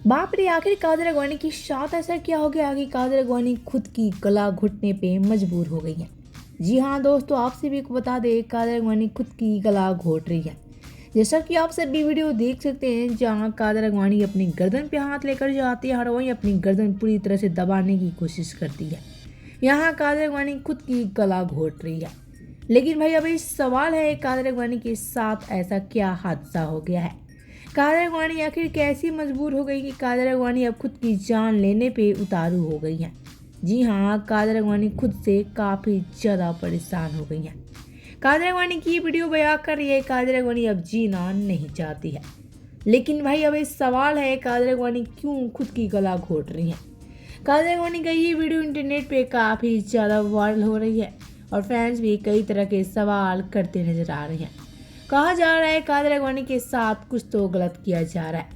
बाप रे! आखिर कादर अगवानी के साथ ऐसा क्या हो गया कि कादर अगवानी खुद की गला घुटने पे मजबूर हो गई हैं। जी हाँ दोस्तों, आप सभी को बता दें कादर अगवानी खुद की गला घोट रही है। जैसा कि आप सभी वीडियो देख सकते हैं, जहाँ कादर अगवानी अपनी गर्दन पे हाथ लेकर जाती है और वहीं अपनी गर्दन पूरी तरह से दबाने की कोशिश करती है। यहाँ कादर अगवानी खुद की गला घोट रही है। लेकिन भाई अभी सवाल है, कादर अगवानी के साथ ऐसा क्या हादसा हो गया है। कादर अगवानी आखिर कैसी मजबूर हो गई कि कादर अगवानी अब खुद की जान लेने पे उतारू हो गई हैं। जी हाँ, कादर अगवानी खुद से काफ़ी ज़्यादा परेशान हो गई हैं। कादर अगवानी की वीडियो बयां कर रही है, कादर अगवानी अब जीना नहीं चाहती है। लेकिन भाई अब इस सवाल है, कादर अगवानी क्यों खुद की गला घोट रही हैं। कादर अगवानी का ये वीडियो इंटरनेट पे काफ़ी ज़्यादा वायरल हो रही है और फैंस भी कई तरह के सवाल करते नजर आ रहे हैं। कहा जा रहा है कादर अगवानी के साथ कुछ तो गलत किया जा रहा है।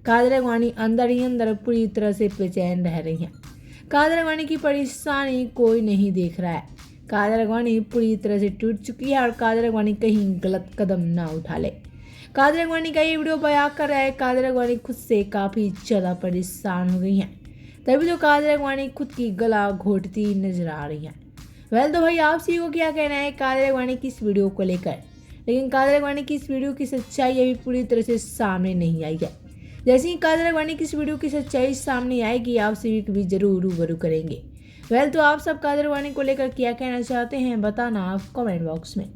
कादर अगवानी अंदर ही अंदर पूरी तरह से बेचैन रह रही हैं। कादर अगवानी की परेशानी कोई नहीं देख रहा है। कादर अगवानी पूरी तरह से टूट चुकी है और कादर अगवानी कहीं गलत कदम ना उठा ले। कादर अगवानी का ये वीडियो बयां कर रहा है, कादर अगवानी खुद से काफ़ी ज़्यादा परेशान हो गई हैं। तभी तो कादर अगवानी खुद की गला घोटती नजर आ रही हैं। तो भाई आप सभी को क्या कहना है कादर अगवानी की इस वीडियो को लेकर। लेकिन कादर अगवानी की इस वीडियो की सच्चाई अभी पूरी तरह से सामने नहीं आई है। जैसे ही कादर अगवानी की इस वीडियो की सच्चाई सामने आएगी, आप सभी को भी जरूर रूबरू करेंगे। तो आप सब कादर अगवानी को लेकर क्या कहना चाहते हैं, बताना आप कमेंट बॉक्स में।